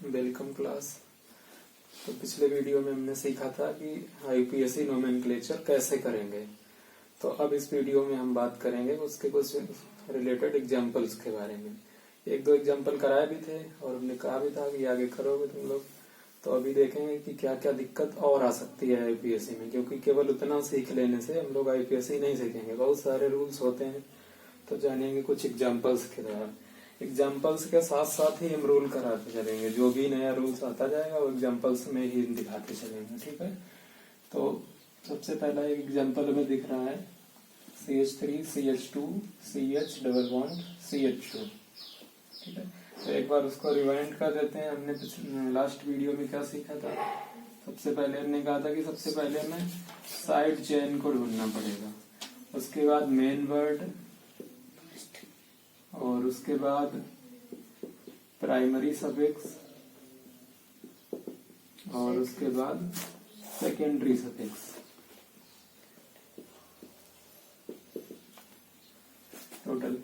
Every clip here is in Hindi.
Welcome class. तो पिछले वीडियो में हमने सीखा था कि यूपीएससी नोमेनक्लेचर कैसे करेंगे। तो अब इस वीडियो में हम बात करेंगे उसके कुछ रिलेटेड एग्जांपल्स के बारे में। एक दो एग्जांपल कराए भी थे और हमने कहा भी था कि आगे करोगे तुम लोग। तो अभी देखेंगे कि क्या क्या दिक्कत और आ सकती है यूपीएससी में, क्योंकि केवल उतना सीख लेने से हम लोग यूपीएससी नहीं सीखेंगे, बहुत सारे रूल्स होते हैं। तो जानेंगे कुछ एग्जाम्पल्स के द्वारा। एग्जाम्पल्स के साथ साथ ही हम रूल कराते चलेंगे, जो भी नया रूल्स आता जाएगा वो एग्जाम्पल्स में ही दिखाते चलेंगे। ठीक है, तो सबसे पहला एक एग्जाम्पल में दिख रहा है CH3 CH2 CH double bond CH2। ठीक है, तो एक बार उसको रिवाइंड कर देते हैं। हमने लास्ट वीडियो में क्या सीखा था? सबसे पहले हमने कहा था कि सबसे पहले हमें साइड चेन को ढूंढना पड़ेगा, उसके बाद मेन वर्ड, और उसके बाद प्राइमरी सफिक्स, और उसके बाद secondary suffix. Total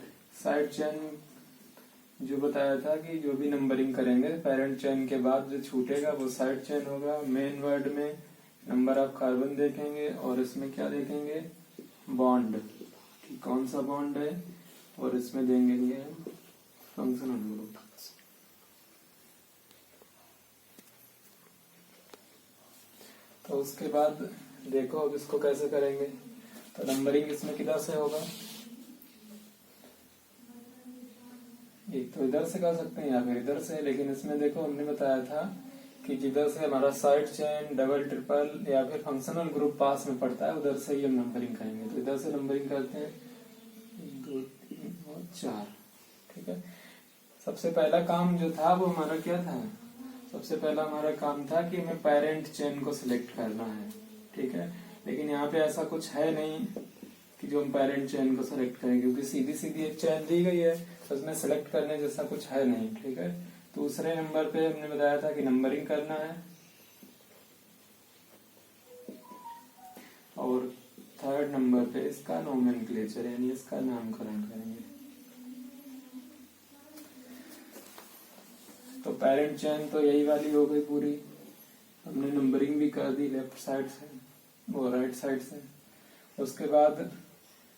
side chain जो बताया था कि जो भी नंबरिंग करेंगे पेरेंट चेन के बाद जो छूटेगा वो साइड चेन होगा। मेन वर्ड में नंबर ऑफ कार्बन देखेंगे और इसमें क्या देखेंगे, बॉन्ड कि कौन सा बॉन्ड है, और इसमें देंगे ये फंक्शनल ग्रुप। तो उसके बाद देखो अब इसको कैसे करेंगे। तो नंबरिंग इसमें किधर से होगा, एक तो इधर से कर सकते हैं या फिर इधर से, लेकिन इसमें देखो हमने बताया था कि जिधर से हमारा साइड चेन, डबल, ट्रिपल या फिर फंक्शनल ग्रुप पास में पड़ता है उधर से ही हम नंबरिंग करेंगे। तो इधर से नंबरिंग करते हैं 1 2 3 और 4। ठीक है, सबसे पहला काम जो था वो हमारा क्या था? सबसे पहला हमारा काम था कि हमें पेरेंट चेन को सिलेक्ट करना है। ठीक है, लेकिन यहाँ पे ऐसा कुछ है नहीं कि जो हम पेरेंट चेन को सिलेक्ट करें, क्योंकि सीधी सीधी एक चेन दी गई है तो उसमें सिलेक्ट करने जैसा कुछ है नहीं। ठीक है, दूसरे नंबर पे हमने बताया था कि नंबरिंग करना है, और थर्ड नंबर पे इसका नोमेनक्लेचर यानी इसका नामकरण करेंगे। तो पेरेंट चेन तो यही वाली हो गई पूरी, हमने नंबरिंग भी कर दी लेफ्ट साइड से और राइट साइड से। उसके बाद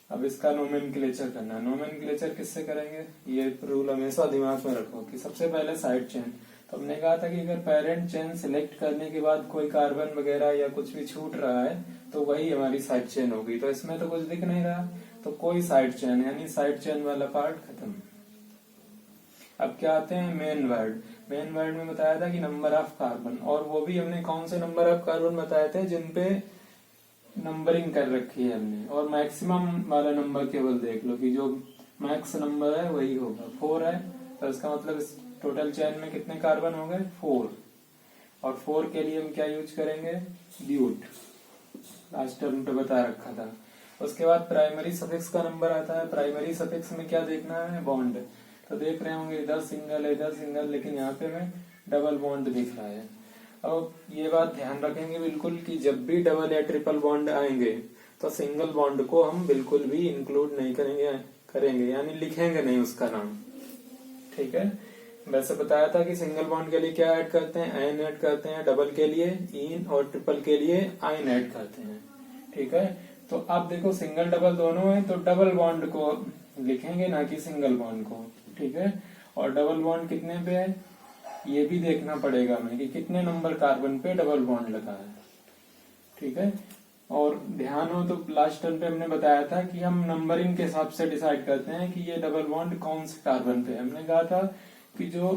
अब इसका नोमेनक्लेचर करना है। नोमेनक्लेचर किससे करेंगे, ये रूल हमेशा दिमाग में रखो कि सबसे पहले साइड चेन। तो हमने कहा था कि अगर पेरेंट चेन सिलेक्ट करने के बाद कोई कार्बन वगैरह या कुछ भी छूट रहा है तो वही हमारी साइड चेन होगी। तो इसमें तो कुछ दिख नहीं रहा, तो कोई साइड चेन यानी साइड चेन वाला पार्ट खत्म। अब क्या आते हैं मेन वर्ड। मेन वर्ड में बताया था कि नंबर ऑफ कार्बन, और वो भी हमने कौन से नंबर ऑफ कार्बन बताए थे जिनपे नंबरिंग कर रखी है हमने, और मैक्सिमम वाला नंबर केवल देख लो कि जो मैक्स नंबर है वही होगा। 4 है तो इसका मतलब इस टोटल चेन में कितने कार्बन हो गए, 4। और 4 के लिए हम क्या यूज करेंगे, ब्यूट, लास्ट टर्म पे बता रखा था। उसके बाद प्राइमरी सफिक्स का नंबर आता है। प्राइमरी सफिक्स में क्या देखना है, बॉन्ड। तो देख रहे होंगे इधर सिंगल है इधर सिंगल, लेकिन यहाँ पे हमें डबल बॉन्ड दिख रहा है। अब ये बात ध्यान रखेंगे बिल्कुल कि जब भी डबल या ट्रिपल बॉन्ड आएंगे तो सिंगल बॉन्ड को हम बिल्कुल भी इंक्लूड नहीं करेंगे यानी लिखेंगे नहीं उसका नाम। ठीक है, वैसे बताया था कि सिंगल बॉन्ड के लिए क्या ऐड करते हैं, एन ऐड करते हैं, डबल के लिए इन और ट्रिपल के लिए आइन ऐड करते हैं। ठीक है, तो अब देखो सिंगल डबल दोनों है तो डबल बॉन्ड को लिखेंगे ना कि सिंगल बॉन्ड को। ठीक है, और डबल बॉन्ड कितने पे है ये भी देखना पड़ेगा हमें कि कितने नंबर कार्बन पे डबल बॉन्ड लगा है। ठीक है, और ध्यान हो तो लास्ट टर्म पे हमने बताया था कि हम नंबरिंग के हिसाब से डिसाइड करते हैं कि ये डबल बॉन्ड कौन से कार्बन पे। हमने कहा था कि जो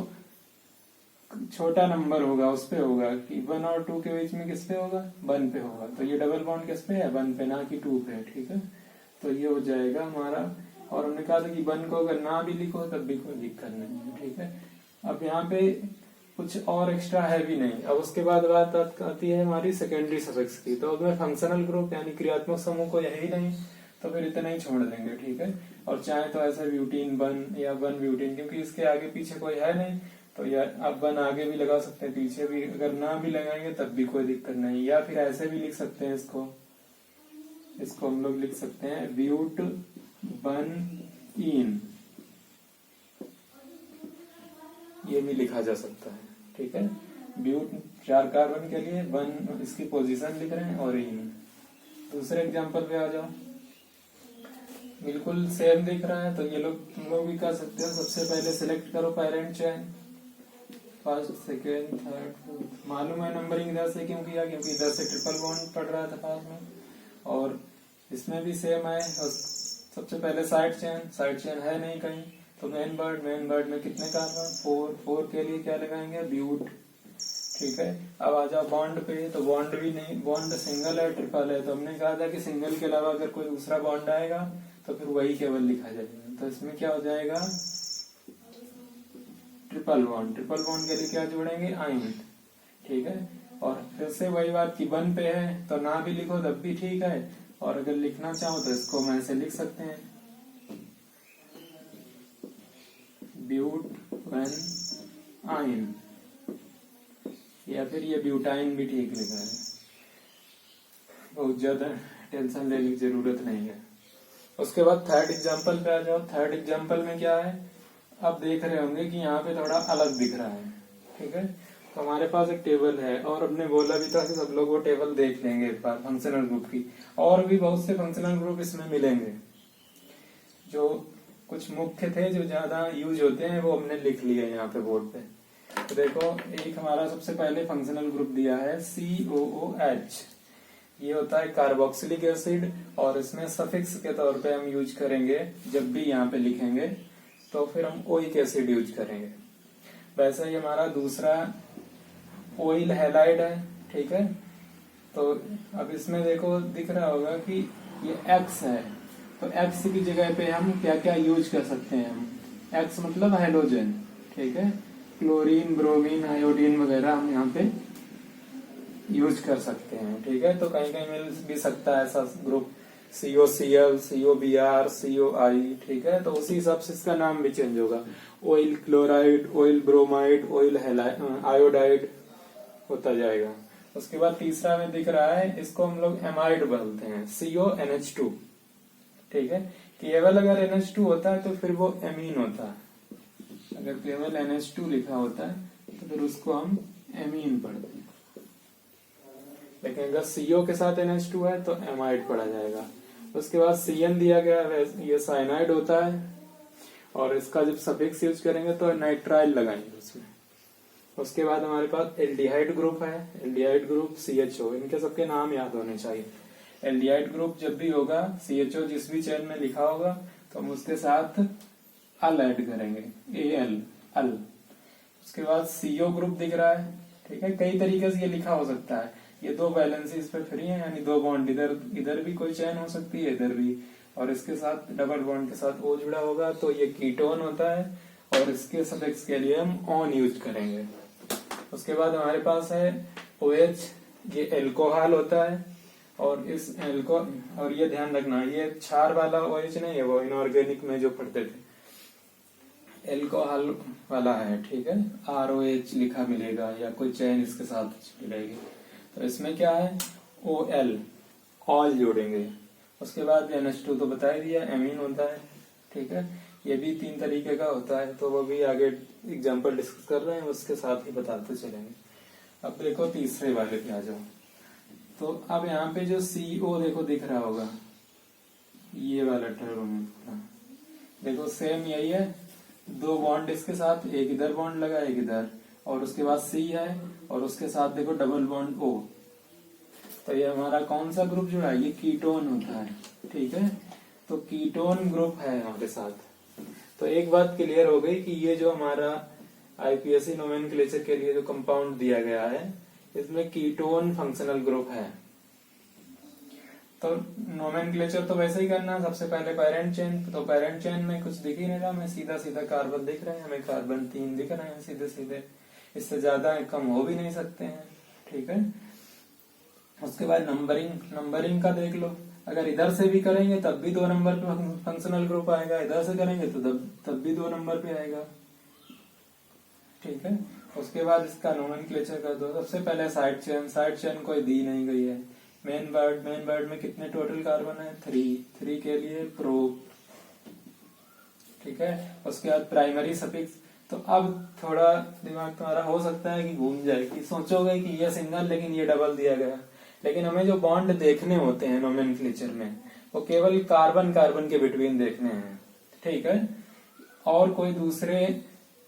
छोटा नंबर होगा उस पे होगा कि 1 और 2 के बीच में किस पे होगा, 1 पे होगा। तो ये डबल बॉन्ड किस पे है, 1 पे, ना कि 2 पे। ठीक है, तो ये हो जाएगा हमारा। और हमने कहा था कि 1 को अगर ना भी लिखो तब भी कोई दिक्कत नहीं है। ठीक है, अब यहाँ पे कुछ और एक्स्ट्रा है भी नहीं। अब उसके बाद बात आती है हमारी सेकेंडरी सफिक्स की। तो अगर फंक्शनल ग्रुप यानी क्रियात्मक समूह को यही नहीं तो फिर इतना ही छोड़ देंगे। ठीक है, और चाहे तो ऐसा ब्यूटीन 1 या 1 ब्यूटीन, क्योंकि इसके आगे पीछे कोई है नहीं तो यार अब 1 आगे भी लगा सकते हैं, पीछे भी अगर ना भी लगाएंगे तब भी कोई दिक्कत नहीं। या फिर ऐसे भी लिख सकते हैं इसको हम लोग लिख सकते हैं ब्यूट 1 इन, ये भी लिखा जा सकता है। ठीक है। ब्यूट 4 कार्बन के लिए 1 इसकी पोजीशन लिख रहे हैं और इन। दूसरे एग्जांपल पे आ जाओ, बिल्कुल सेम दिख रहा है तो ये लोग तुम लोग भी कर सकते हो। सबसे पहले सिलेक्ट करो parent chain, first second third fourth. मालूम है नंबरिंग इधर से क्यों किया, क्योंकि इधर से ट्रिपल बॉन्ड पड़ रहा था पास में, और इसमें भी सेम है। सबसे पहले साइड चेन है नहीं कहीं, तो मेन बर्ड में कितने कार्बन, 4 के लिए क्या लगाएंगे, ब्यूट। ठीक है, अब आ जाओ बॉन्ड पे, तो बॉन्ड भी नहीं, बॉन्ड सिंगल है ट्रिपल है, तो हमने कहा था कि सिंगल के अलावा अगर कोई दूसरा बॉन्ड आएगा तो फिर वही केवल लिखा जाएगा। तो इसमें क्या हो जाएगा, ट्रिपल बॉन्ड के लिए क्या जोड़ेंगे, आइन। ठीक है, और फिर से वही बात की 1 पे है तो ना भी लिखो तब भी ठीक है, और अगर लिखना चाहो तो इसको मैं ऐसे लिख सकते हैं, ब्यूट 1 आइन, या फिर ये ब्यूटाइन भी ठीक लिखा है। बहुत ज्यादा टेंशन लेने की जरूरत नहीं है। उसके बाद थर्ड एग्जांपल पे आ जाओ। थर्ड एग्जांपल में क्या है, आप देख रहे होंगे कि यहाँ पे थोड़ा अलग दिख रहा है। ठीक है, तो हमारे पास एक टेबल है, और हमने बोला भी था कि सब लोग वो टेबल देख लेंगे एक बार फंक्शनल ग्रुप की, और भी बहुत से फंक्शनल ग्रुप इसमें मिलेंगे। जो कुछ मुख्य थे जो ज्यादा यूज होते हैं वो हमने लिख लिया यहाँ पे बोर्ड पे। तो देखो, एक हमारा सबसे पहले फंक्शनल ग्रुप दिया है COOH। ये होता है कार्बोक्सिलिक एसिड, और इसमें सफिक्स के तौर पे हम यूज करेंगे जब भी यहाँ पे लिखेंगे तो फिर हम ओइक एसिड यूज करेंगे। वैसे ही हमारा दूसरा ऑयल हैलाइड है। ठीक है, तो अब इसमें देखो दिख रहा होगा कि ये X है, तो X की जगह पे हम क्या क्या यूज कर सकते हैं, हम X मतलब हेलोजन। ठीक है, क्लोरीन, ब्रोमीन, आयोडीन वगैरह हम यहाँ पे यूज कर सकते हैं। ठीक है, तो कहीं कहीं मिल भी सकता है ऐसा ग्रुप, COCl, COBr, COI। ठीक है, तो उसी हिसाब से इसका नाम भी चेंज होगा, oil chloride, oil bromide, oil iodide होता जाएगा। उसके बाद तीसरा में दिख रहा है, इसको हम लोग एमाइड बोलते हैं, CONH2। ठीक है, केवल अगर NH2 होता है तो फिर वो एमीन होता है, अगर केवल NH2 लिखा होता है तो फिर उसको हम एमीन पढ़ते हैं, लेकिन अगर CO के साथ NH2 है तो एमाइड पढ़ा जाएगा। उसके बाद CN दिया गया है, ये साइनाइड होता है, और इसका जब सफिक्स यूज करेंगे तो नाइट्राइल लगाएंगे उसमें। उसके बाद हमारे पास एल्डिहाइड ग्रुप है, एल्डिहाइड ग्रुप CHO, इनके सबके नाम याद होने चाहिए। एल्डिहाइड ग्रुप जब भी होगा, CHO जिस भी चेन में लिखा होगा तो हम उसके साथ अल ऐड करेंगे, AL, अल। उसके बाद CO ग्रुप दिख रहा है। ठीक है, कई तरीके से ये लिखा हो सकता है, ये 2 वैलेंसीज पे फ्री है, यानी 2 बॉन्ड, इधर भी कोई चेन हो सकती है, इधर भी, और इसके साथ डबल बॉन्ड के साथ O जुड़ा होगा तो ये कीटोन होता है, और इसके सफिक्स के लिए हम ऑन यूज करेंगे। उसके बाद हमारे पास है OH, ये एल्कोहल होता है, और इस और ये ध्यान रखना, ये क्षार वाला OH नहीं है, वो इनऑर्गेनिक में जो पढ़ते थे एल्कोहल वाला है। ठीक है, ROH लिखा मिलेगा या कोई चेन इसके साथ मिलेगी। तो इसमें क्या है, OL, ऑल जोड़ेंगे। उसके बाद NH2 तो बता ही दिया, एमीन होता है। ठीक है, ये भी 3 तरीके का होता है, तो वो भी आगे एग्जांपल डिस्कस कर रहे हैं, उसके साथ ही बताते चलेंगे। अब देखो तीसरे वाले पे आ जाओ। तो अब यहाँ पे जो CO देखो दिख रहा होगा, ये वाला टर्म देखो सेम यही है, 2 बॉन्ड इसके साथ, एक इधर बॉन्ड लगा एक इधर, और उसके बाद C है, और उसके साथ देखो डबल बॉन्ड O। तो ये हमारा कौन सा ग्रुप जुड़ा है, ये कीटोन होता है। ठीक है, तो कीटोन ग्रुप है हमारे साथ। तो एक बात क्लियर हो गई कि ये जो हमारा IPSC नोमेनक्लेचर के लिए जो कंपाउंड दिया गया है, इसमें कीटोन फंक्शनल ग्रुप है। तो नोमेनक्लेचर तो वैसे ही करना, सबसे पहले पेरेंट चेन, तो पेरेंट चेन में कुछ दिख ही नहीं रहा, हमें सीधा सीधा कार्बन दिख रहे हैं, हमें कार्बन 3 दिख रहे हैं सीधे सीधे, इससे ज्यादा कम हो भी नहीं सकते हैं। ठीक है, उसके बाद नंबरिंग का देख लो, अगर इधर से भी करेंगे तब भी 2 नंबर पे फंक्शनल ग्रुप आएगा, इधर से करेंगे तो तब भी 2 नंबर पे आएगा। ठीक है, उसके बाद इसका नोमेनक्लेचर कर दो। सबसे पहले साइड चेन कोई दी नहीं गई है। मेन बर्ड में कितने टोटल कार्बन है, 3 के लिए प्रो। ठीक है, उसके बाद प्राइमरी सफिक्स, तो अब थोड़ा दिमाग तुम्हारा हो सकता है कि घूम जाए, कि सोचोगे कि ये सिंगल लेकिन ये डबल दिया गया, लेकिन हमें जो बॉन्ड देखने होते हैं नोमेनक्लेचर में वो केवल कार्बन कार्बन के बिटवीन देखने हैं, ठीक है। और कोई दूसरे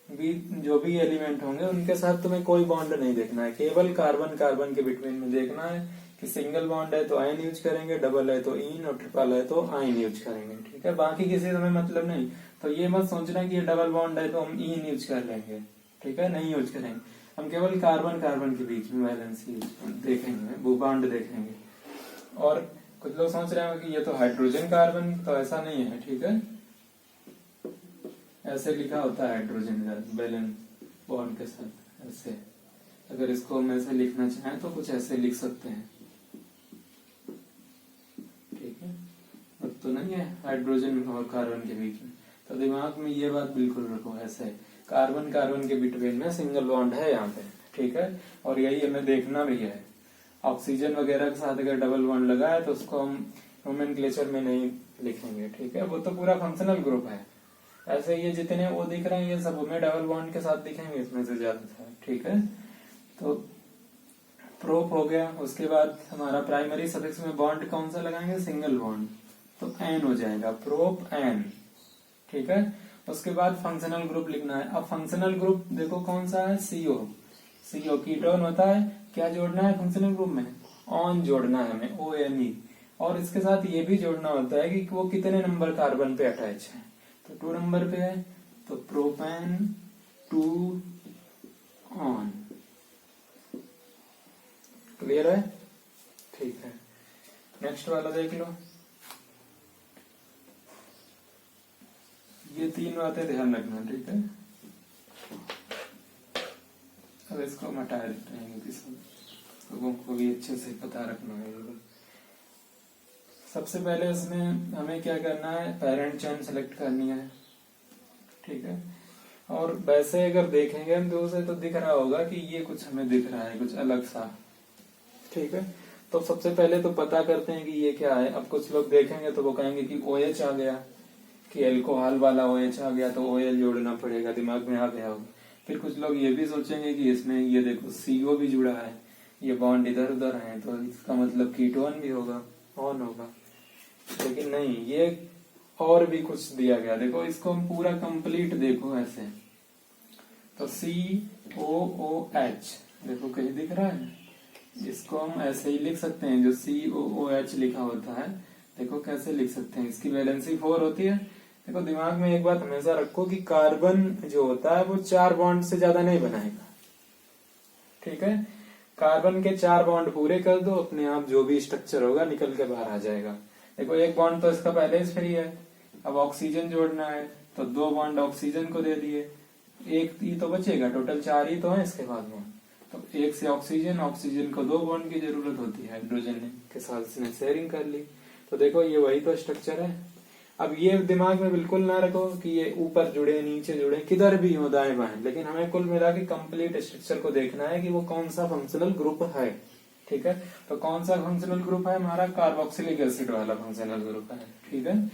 भी जो भी एलिमेंट होंगे उनके साथ तुम्हें कोई बॉन्ड नहीं देखना है, केवल कार्बन कार्बन के बिटवीन में देखना है कि सिंगल बॉन्ड है तो आयन यूज करेंगे, डबल है तो इन, और ट्रिपल है तो आयन यूज करेंगे, ठीक है। बाकी किसी से हमें मतलब नहीं। तो ये मत सोचना कि ये डबल बॉन्ड है तो हम इन यूज कर लेंगे, ठीक है, नहीं यूज करेंगे। हम केवल कार्बन कार्बन के बीच में बैलेंस देखेंगे, वो बॉन्ड देखेंगे। और कुछ लोग सोच रहे हैं कि ये तो हाइड्रोजन कार्बन, तो ऐसा नहीं है, ठीक है। ऐसे लिखा होता है हाइड्रोजन का बैलेंस बॉन्ड के साथ ऐसे। अगर इसको हम ऐसे लिखना चाहें तो कुछ ऐसे लिख सकते हैं, ठीक है। अब तो नहीं है हाइड्रोजन और कार्बन के बीच में, तो दिमाग में ये बात बिल्कुल रखो, ऐसे कार्बन कार्बन के बिटवीन में सिंगल बॉन्ड है यहाँ पे, ठीक है। और यही हमें देखना भी है। ऑक्सीजन वगैरह के साथ अगर डबल बॉन्ड लगा है तो उसको हम नोमेनक्लेचर में नहीं लिखेंगे, ठीक है, वो तो पूरा फंक्शनल ग्रुप है। ऐसे ये जितने वो दिख रहे हैं ये सब हमें डबल बॉन्ड के साथ दिखेंगे इसमें से ज्यादा, ठीक है। तो प्रोप हो गया। उसके बाद हमारा प्राइमरी सफिक्स में बॉन्ड कौन सा लगाएंगे, सिंगल बॉन्ड, तो एन हो जाएगा, प्रोप एन, ठीक है। उसके बाद फंक्शनल ग्रुप लिखना है। अब फंक्शनल ग्रुप देखो कौन सा है, सीओ। सीओ कीटोन होता है, क्या जोड़ना है फंक्शनल ग्रुप में, ऑन जोड़ना है हमें, ONE। और इसके साथ ये भी जोड़ना होता है कि वो कितने नंबर कार्बन पे अटैच है, तो 2 नंबर पे है, तो प्रोपेन 2 ऑन। क्लियर है, ठीक है। नेक्स्ट वाला देख लो। ये 3 बातें ध्यान रखना, ठीक है। अब इसको हम हटा देते हैं क्योंकि सब लोगों को भी अच्छे से पता रखना है। सबसे पहले इसमें हमें क्या करना है, पेरेंट चेन सेलेक्ट करनी है, ठीक है। और वैसे अगर देखेंगे हम दूर से तो दिख रहा होगा कि ये कुछ हमें दिख रहा है कुछ अलग सा, ठीक है। तो सबसे पहले तो पता करते हैं कि ये क्या है। अब कुछ लोग देखेंगे तो वो कहेंगे कि OH आ गया, कि एल्कोहल वाला OH आ गया, तो OL जोड़ना पड़ेगा, दिमाग में आ गया होगा। फिर कुछ लोग ये भी सोचेंगे कि इसमें ये देखो CO भी जुड़ा है, ये बॉन्ड इधर उधर है, तो इसका मतलब कीटोन भी होगा, ऑन होगा। लेकिन नहीं, ये और भी कुछ दिया गया। देखो इसको हम पूरा कंप्लीट देखो ऐसे, तो COOH देखो कहीं दिख रहा है, इसको हम ऐसे ही लिख सकते हैं, जो COOH लिखा होता है देखो कैसे लिख सकते हैं। इसकी वैलेंसी 4 होती है। देखो दिमाग में एक बात हमेशा रखो कि कार्बन जो होता है वो 4 बॉन्ड से ज्यादा नहीं बनाएगा, ठीक है। कार्बन के 4 बॉन्ड पूरे कर दो, अपने आप जो भी स्ट्रक्चर होगा निकल के बाहर आ जाएगा। देखो एक बॉन्ड तो इसका पहले से फ्री है। अब ऑक्सीजन जोड़ना है तो 2 बॉन्ड ऑक्सीजन को दे दिए, एक ही तो बचेगा, टोटल 4 ही तो है इसके बाद में। तो एक से ऑक्सीजन, ऑक्सीजन को 2 बॉन्ड की जरूरत होती है, हाइड्रोजन के साथ इसने शेयरिंग कर ली। तो देखो ये वही तो स्ट्रक्चर है। अब ये दिमाग में बिल्कुल ना रखो कि ये ऊपर जुड़े नीचे जुड़े किधर भी हो दाएं बाएं, लेकिन हमें कुल मिला के कंप्लीट स्ट्रक्चर को देखना है कि वो कौन सा फंक्शनल ग्रुप है, ठीक है। तो कौन सा फंक्शनल ग्रुप है हमारा, कार्बोक्सिलिक एसिड वाला फंक्शनल ग्रुप है, ठीक है।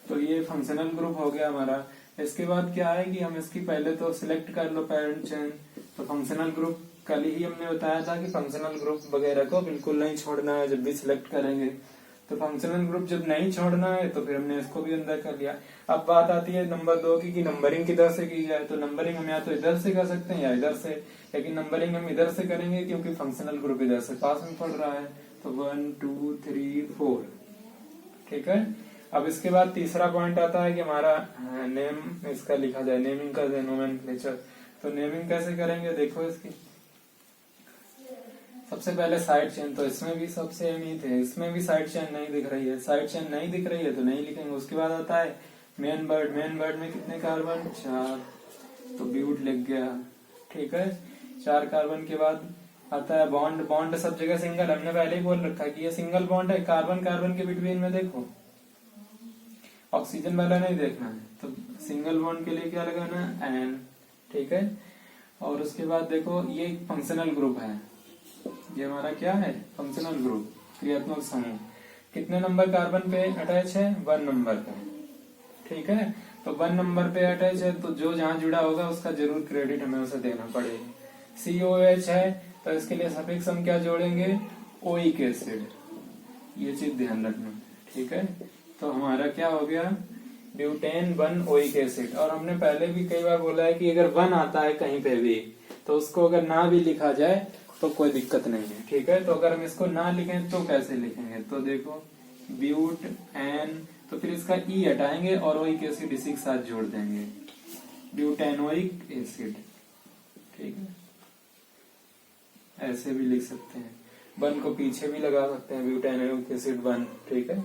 तो ये फंक्शनल ग्रुप हो गया हमारा। इसके बाद क्या है कि हम इसकी पहले तो सिलेक्ट कर लो पेरेंट चेन। तो फंक्शनल ग्रुप कल ही हमने बताया था कि फंक्शनल ग्रुप वगैरह को बिल्कुल नहीं छोड़ना है जब भी सिलेक्ट करेंगे। तो फंक्शनल ग्रुप जब नहीं छोड़ना है तो फिर हमने इसको भी अंदर कर लिया। अब बात आती है नंबर 2 की, कि नंबरिंग किधर से की जाए। तो नंबरिंग हम या तो इधर से कर सकते हैं या इधर से, लेकिन नंबरिंग हम इधर से करेंगे क्योंकि फंक्शनल ग्रुप इधर से पास में पड़ रहा है। तो 1 2 3 4, ठीक है। अब इसके बाद तीसरा पॉइंट आता है कि हमारा नेम इसका लिखा जाए, नेमिंग कर दे, नोमेनक्लेचर। तो नेमिंग कैसे करेंगे, देखो इसकी सबसे पहले साइड चेन, तो इसमें भी सब सेम ही थे, इसमें भी साइड चेन नहीं दिख रही है। साइड चेन नहीं दिख रही है तो नहीं लिखेंगे। उसके बाद आता है मेन बर्ड। मेन बर्ड में कितने कार्बन, 4, तो ब्यूट लिख गया, ठीक है। 4 कार्बन के बाद आता है बॉन्ड। बॉन्ड सब जगह सिंगल, हमने पहले ही बोल रखा है कि ये सिंगल बॉन्ड है। कार्बन कार्बन के बिटवीन में देखो ऑक्सीजन वाला नहीं देखना है, तो सिंगल बॉन्ड के लिए क्या लगाना है, एन, ठीक है। और उसके बाद देखो ये फंक्शनल ग्रुप है, ये हमारा क्या है, फंक्शनल ग्रुप, क्रियात्मक समूह। कितने नंबर कार्बन पे अटैच है, 1 नंबर पे, ठीक है। तो 1 नंबर पे अटैच है, तो जो जहां जुड़ा होगा उसका जरूर क्रेडिट हमें उसे देना पड़ेगा। COH है तो इसके लिए सफिक्स हम क्या जोड़ेंगे, ओइक एसिड। ये चीज ध्यान रखना, ठीक है। तो हमारा क्या हो गया, ब्यूटेन 1 ओइक एसिड। और हमने पहले भी कई बार बोला है कि अगर 1 आता है कहीं पे भी तो उसको अगर ना भी लिखा जाए तो कोई दिक्कत नहीं है, ठीक है। तो अगर हम इसको ना लिखें तो कैसे लिखेंगे, तो देखो ब्यूट एन, तो फिर इसका ई हटाएंगे और ओइक एसिड इसी के साथ जोड़ देंगे, ब्यूटेनोइक एसिड, ठीक है। ऐसे भी लिख सकते हैं, 1 को पीछे भी लगा सकते हैं, ब्यूटेनोइक एसिड 1, ठीक है,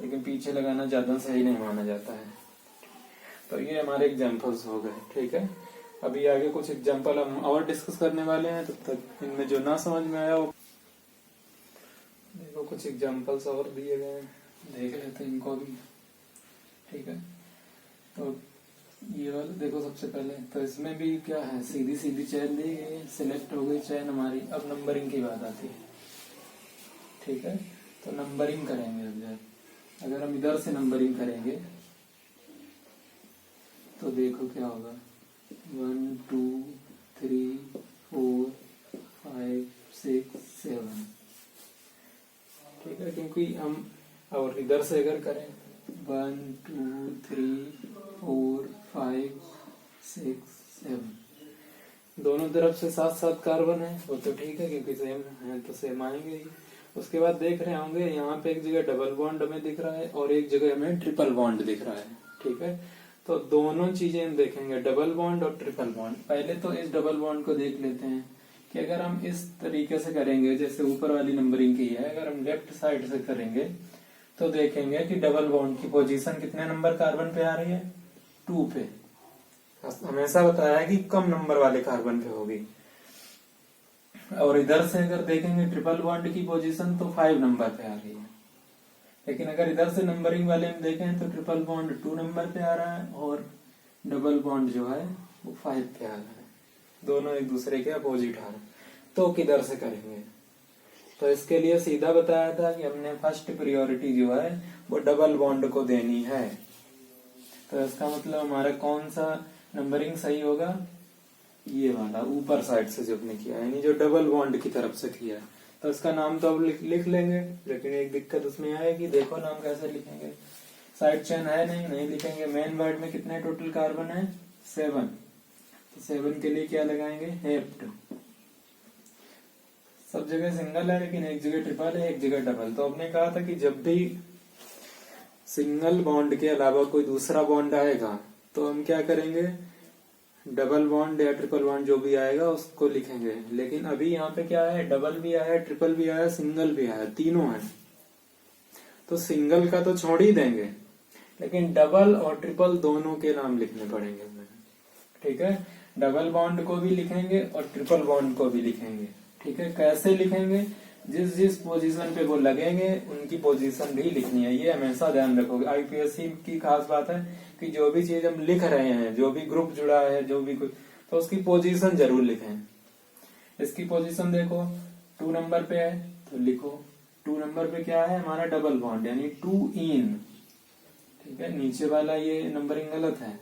लेकिन पीछे लगाना ज्यादा सही नहीं माना जाता है। तो ये हमारे एग्जाम्पल्स हो गए, ठीक है। अभी आगे कुछ एग्जाम्पल हम और डिस्कस करने वाले हैं, तब तक इनमें जो ना समझ में आया वो देखो, कुछ एग्जाम्पल्स और दिए गए हैं, देख लेते हैं इनको भी, ठीक है। तो ये वाला देखो सबसे पहले, तो इसमें भी क्या है, सीधी सीधी चेन दी गई, सिलेक्ट हो गई चेन हमारी। अब नंबरिंग की बात आती है, ठीक है। तो नंबरिंग करेंगे अब जब, अगर हम इधर से नंबरिंग करेंगे तो देखो क्या होगा, 1 2 3 4 5 6 7, ठीक है। क्योंकि हम और इधर से अगर करें 1 2 3 4 5 6 7, दोनों तरफ से 7 कार्बन है, वो तो ठीक है क्योंकि सेम है तो सेम आएंगे ही। उसके बाद देख रहे होंगे यहाँ पे एक जगह डबल बॉन्ड हमें दिख रहा है और एक जगह हमें ट्रिपल बॉन्ड दिख रहा है, ठीक है। तो दोनों चीजें हम देखेंगे, डबल बॉन्ड और ट्रिपल बॉन्ड। पहले तो इस डबल बॉन्ड को देख लेते हैं कि अगर हम इस तरीके से करेंगे जैसे ऊपर वाली नंबरिंग की है, अगर हम लेफ्ट साइड से करेंगे तो देखेंगे कि डबल बॉन्ड की पोजीशन कितने नंबर कार्बन पे आ रही है, 2 पे। हमेशा बताया है कि कम नंबर वाले कार्बन पे होगी। और इधर से अगर देखेंगे ट्रिपल बॉन्ड की पोजीशन तो 5 नंबर पे आ रही है। लेकिन अगर इधर से नंबरिंग वाले में देखें तो ट्रिपल बॉन्ड 2 नंबर पे आ रहा है और डबल बॉन्ड जो है वो 5 पे आ रहा है, दोनों एक दूसरे के अपोजिट आ रहे हैं। तो किधर से करेंगे, तो इसके लिए सीधा बताया था कि हमने फर्स्ट प्रायोरिटी जो है वो डबल बॉन्ड को देनी है। तो इसका मतलब हमारा कौन सा नंबरिंग सही होगा, ये वाला ऊपर साइड से जो हमने किया, यानी जो डबल बॉन्ड की तरफ से किया। तो इसका नाम तो अब लिख लेंगे, लेकिन एक दिक्कत उसमें आएगी, देखो नाम कैसे लिखेंगे, साइड चेन है नहीं लिखेंगे। मेन वर्ड में कितने टोटल कार्बन है, 7, तो 7 के लिए क्या लगाएंगे, हेप्ट। सब जगह सिंगल है लेकिन एक जगह ट्रिपल है, एक जगह डबल। तो हमने कहा था कि जब भी सिंगल बॉन्ड के अलावा कोई दूसरा बॉन्ड आएगा तो हम क्या करेंगे, डबल बॉन्ड या ट्रिपल बॉन्ड जो भी आएगा उसको लिखेंगे। लेकिन अभी यहाँ पे क्या है, डबल भी आया, ट्रिपल भी आया, सिंगल भी आया, तीनों है। तो सिंगल का तो छोड़ ही देंगे, लेकिन डबल और ट्रिपल दोनों के नाम लिखने पड़ेंगे हमें, ठीक है। डबल बॉन्ड को भी लिखेंगे और ट्रिपल बॉन्ड को भी लिखेंगे, ठीक है। कैसे लिखेंगे, जिस जिस पोजीशन पे वो लगेंगे उनकी पोजीशन भी लिखनी है, ये हमेशा ध्यान रखोगे। आईपीएससी की खास बात है कि जो भी चीज हम लिख रहे हैं, जो भी ग्रुप जुड़ा है, जो भी कुछ, तो उसकी पोजीशन जरूर लिखें। इसकी पोजीशन देखो 2 नंबर पे है तो लिखो 2 नंबर पे क्या है हमारा, डबल बॉन्ड यानी 2 इन, ठीक है। नीचे वाला ये नंबरिंग गलत है,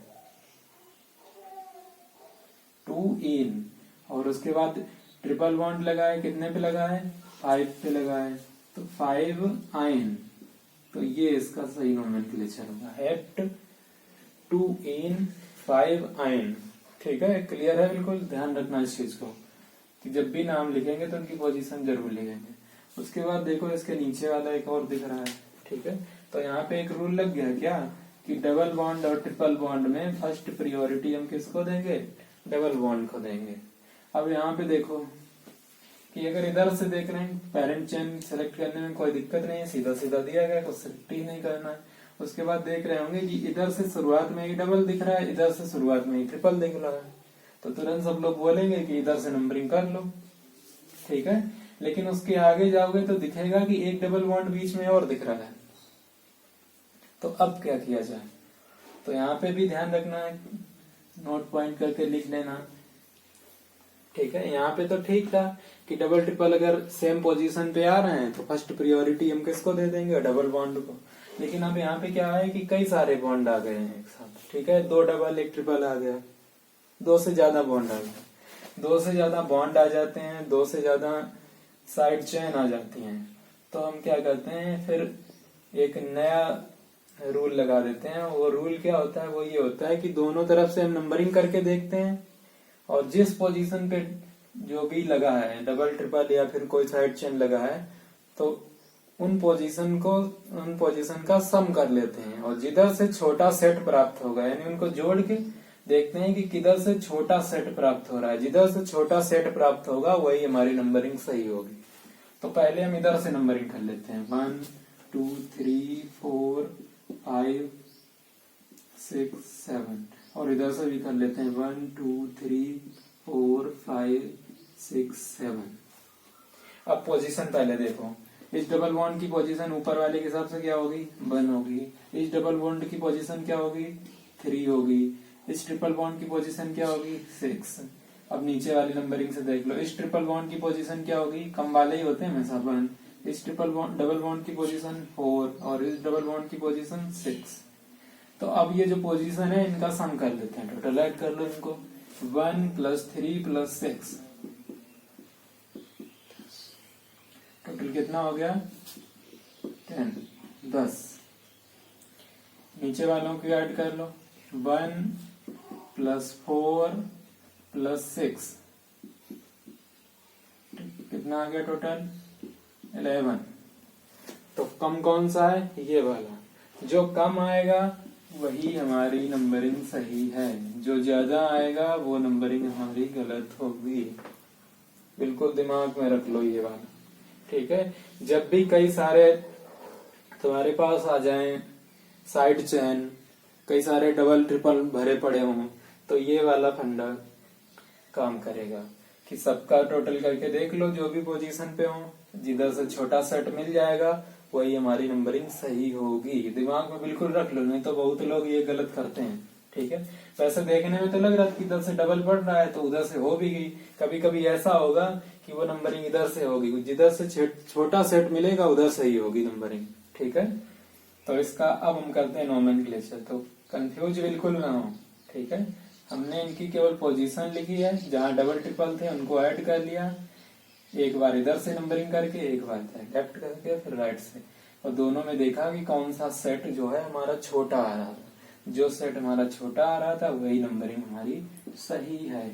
2 इन। और उसके बाद ट्रिपल बॉन्ड लगा है, कितने पे लगा है, 5 पे लगा है, तो 5 आइन। तो ये इसका सही नोमेनक्लेचर होगा, हेप्ट 2 इन 5 आइन, ठीक है। क्लियर है, बिल्कुल ध्यान रखना इस चीज को कि जब भी नाम लिखेंगे तो उनकी पोजीशन जरूर लिखेंगे। उसके बाद देखो इसके नीचे वाला एक और दिख रहा है, ठीक है। तो यहाँ पे एक रूल लग गया क्या कि डबल बॉन्ड और ट्रिपल बॉन्ड में फर्स्ट प्रायोरिटी हम किसको देंगे, डबल बॉन्ड को देंगे। अब यहाँ पे देखो कि अगर इधर से देख रहे हैं, पेरेंट चेन सेलेक्ट करने में कोई दिक्कत नहीं है, सीधा सीधा दिया गया, कुछ सेलेक्ट ही नहीं करना है। उसके बाद देख रहे होंगे कि इधर से शुरुआत में ही डबल दिख रहा है, इधर से शुरुआत में ही ट्रिपल दिख रहा है, तो तुरंत सब लोग बोलेंगे कि इधर से नंबरिंग कर लो, ठीक है। लेकिन उसके आगे जाओगे तो दिखेगा कि एक डबल बॉन्ड बीच में और दिख रहा है, तो अब क्या किया जाए। तो यहाँ पे भी ध्यान रखना है, नोट पॉइंट करके लिख लेना, ठीक है। यहाँ पे तो ठीक था कि डबल ट्रिपल अगर सेम पोजीशन पे आ रहे हैं तो फर्स्ट प्रायोरिटी हम किसको दे देंगे, डबल बॉन्ड को। लेकिन अब यहाँ पे क्या है कि कई सारे बॉन्ड आ गए हैं एक साथ, ठीक है, 2 डबल 1 ट्रिपल आ गया, 2 से ज्यादा बॉन्ड आ गया, 2 से ज्यादा बॉन्ड आ जाते हैं, 2 से ज्यादा साइड चेन आ जाती हैं, तो हम क्या करते हैं फिर एक नया रूल लगा देते हैं। वो रूल क्या होता है, वो ये होता है कि दोनों तरफ से हम नंबरिंग करके देखते हैं और जिस पोजीशन पे जो भी लगा है डबल ट्रिपल या फिर कोई साइड चेन लगा है तो उन पोजीशन का सम कर लेते हैं और जिधर से छोटा सेट प्राप्त होगा यानी उनको जोड़ के देखते हैं कि किधर से छोटा सेट प्राप्त हो रहा है, जिधर से छोटा सेट प्राप्त होगा वही हमारी नंबरिंग सही होगी। तो पहले हम इधर से नंबरिंग कर लेते हैं 1 2 3 4 5 6 7 और इधर से भी कर लेते हैं 1 2 3 4 5 6 7। अब पोजीशन पहले देखो, इस डबल बॉन्ड की पोजीशन ऊपर वाले के हिसाब से क्या होगी 1 होगी, इस डबल बॉन्ड की पोजीशन क्या होगी 3 होगी, इस ट्रिपल बॉन्ड की पोजीशन क्या होगी 6। अब नीचे वाली नंबरिंग से देख लो, इस ट्रिपल बॉन्ड की पोजीशन क्या होगी, कम वाले ही होते हैं हमेशा 1, इस डबल बॉन्ड की पोजीशन 4 और इस डबल बॉन्ड की पोजीशन 6। तो अब ये जो पोजीशन है इनका सम कर लेते हैं, टोटल ऐड कर लो इनको 1 + 3 + 6 टोटल कितना हो गया 10। नीचे वालों को ऐड कर लो 1 + 4 + 6 कितना आ गया टोटल 11। तो कम कौन सा है ये वाला, जो कम आएगा वही हमारी नंबरिंग सही है, जो ज्यादा आएगा वो नंबरिंग हमारी गलत होगी। बिल्कुल दिमाग में रख लो ये वाला, ठीक है। जब भी कई सारे तुम्हारे पास आ जाएं साइड चेन, कई सारे डबल ट्रिपल भरे पड़े हों तो ये वाला फंडा काम करेगा कि सबका टोटल करके देख लो, जो भी पोजीशन पे हो जिधर से छोटा सेट मिल जाएगा वही हमारी नंबरिंग सही होगी। दिमाग में बिल्कुल रख लो, नहीं तो बहुत लोग ये गलत करते हैं, ठीक है। वैसे देखने में तो लग रहा है कि इधर से डबल बढ़ रहा है तो उधर से हो भी गई, कभी कभी ऐसा होगा कि वो नंबरिंग इधर से होगी, जिधर से छोटा सेट मिलेगा उधर से ही होगी नंबरिंग, ठीक है। तो इसका अब हम करते हैं नोमेनक्लेचर, तो कंफ्यूज बिल्कुल ना हो, ठीक है। हमने इनकी केवल पोजीशन लिखी है, जहां डबल ट्रिपल थे उनको ऐड कर लिया, एक बार इधर से नंबरिंग करके एक बार लेफ्ट करके फिर राइट से, और दोनों में देखा कि कौन सा सेट जो है हमारा छोटा आ रहा था, जो सेट हमारा छोटा आ रहा था वही नंबरिंग हमारी सही है,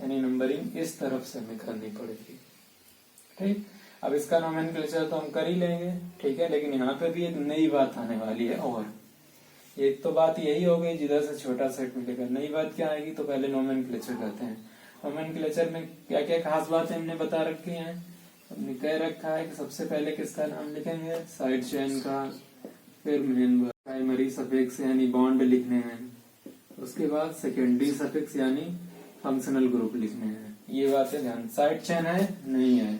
यानी नंबरिंग इस तरफ से हमें करनी पड़ेगी, ठीक। अब इसका नोमेनक्लेचर तो हम कर ही लेंगे, ठीक है, लेकिन यहाँ पे भी एक नई बात आने वाली है, और एक तो बात यही हो गई जिधर से छोटा सेट मिलेगा, नई बात क्या आएगी, तो पहले नोमेनक्लेचर करते हैं। नोमेनक्लेचर में क्या क्या खास बातें हमने बता रखी हैं, हमने कह रखा है कि सबसे पहले किसका नाम लिखेंगे साइड चेन का, फिर मेन प्राइमरी सफिक्स यानी बॉन्ड लिखने हैं, उसके बाद सेकेंडरी सफिक्स यानी फंक्शनल ग्रुप लिखने हैं। ये बातें ध्यान, साइड चेन है नहीं है,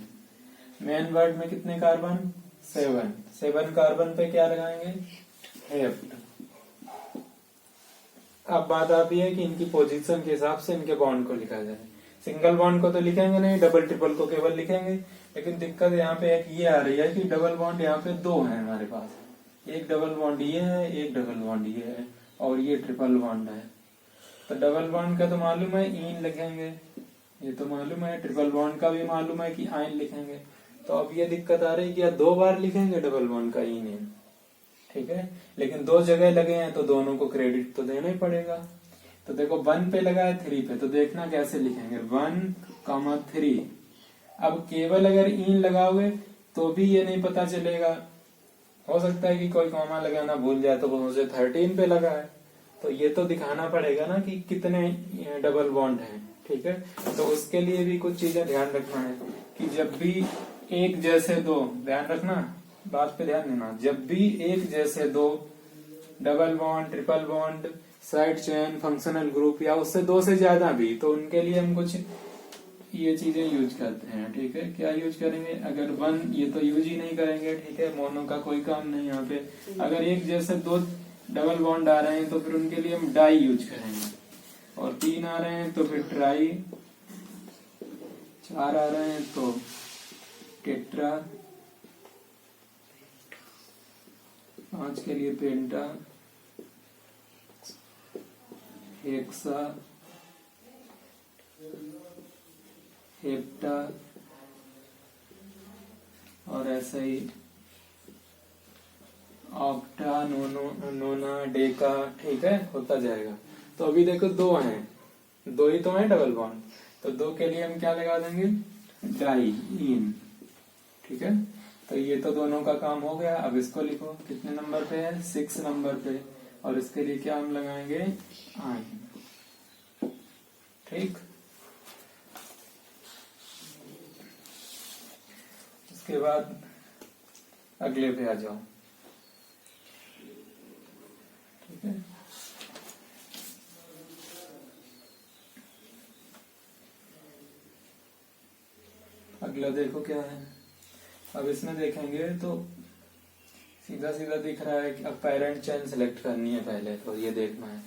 मेन वर्ड में कितने कार्बन 7 कार्बन पे क्या लगाएंगे हेफ्ट। अब बात आती है कि इनकी पोजीशन के हिसाब से इनके बॉन्ड को लिखा जाए। सिंगल बॉन्ड को तो लिखेंगे नहीं, डबल ट्रिपल को केवल लिखेंगे, लेकिन दिक्कत यहाँ पे एक ये आ रही है कि डबल बॉन्ड यहाँ पे 2 है हमारे पास, एक डबल बॉन्ड ये है, एक डबल बॉन्ड ये है, और ये ट्रिपल बॉन्ड है। तो डबल बॉन्ड का तो मालूम है इन लिखेंगे, ये तो मालूम है, ट्रिपल बॉन्ड का भी मालूम है कि आइन लिखेंगे। तो अब ये दिक्कत आ रही है कि या 2 बार लिखेंगे डबल बॉन्ड का इन, ठीक है, लेकिन 2 जगह लगे हैं तो दोनों को क्रेडिट तो देना ही पड़ेगा। तो देखो 1 पे लगा है 3 पे, तो देखना कैसे लिखेंगे 1,3। अब केवल अगर इन लगाओगे तो भी ये नहीं पता चलेगा, हो सकता है कि कोई कॉमा लगाना भूल जाए तो वो मुझे 13 पे लगा है, तो ये तो दिखाना पड़ेगा ना कि कितने डबल बॉन्ड हैं, ठीक है। तो उसके लिए भी कुछ चीजें ध्यान रखना है कि जब भी एक जैसे 2, ध्यान रखना बात पे ध्यान देना, जब भी एक जैसे 2 double bond triple bond side chain functional group या उससे 2 से ज्यादा भी, तो उनके लिए हम कुछ ये चीजें यूज करते हैं, ठीक है। क्या यूज करेंगे, अगर 1 ये तो यूज ही नहीं करेंगे, ठीक है, मोनो का कोई काम नहीं यहाँ पे। अगर एक जैसे 2 डबल बॉन्ड आ रहे हैं तो फिर उनके लिए हम डाई यूज करेंगे, और 3 आ रहे हैं तो फिर ट्राई, 4 आ रहे हैं तो टेट्रा, 5 के लिए पेंटा, हेक्सा, हेप्टा और ऐसा ही ऑक्टा, नोना, डेका, ठीक है, होता जाएगा। तो अभी देखो 2 हैं, 2 ही तो है डबल बॉन्ड, तो 2 के लिए हम क्या लगा देंगे, डाई इन, ठीक है। तो ये तो दोनों का काम हो गया। अब इसको लिखो, कितने नंबर पे है, 6 नंबर पे, और इसके लिए क्या हम लगाएंगे, आइन, ठीक। उसके बाद अगले पे आ जाओ, ठीक है। अगला देखो क्या है। अब इसमें देखेंगे तो सीधा सीधा दिख रहा है कि अब पेरेंट चेन सिलेक्ट करनी है पहले, तो ये देखना है,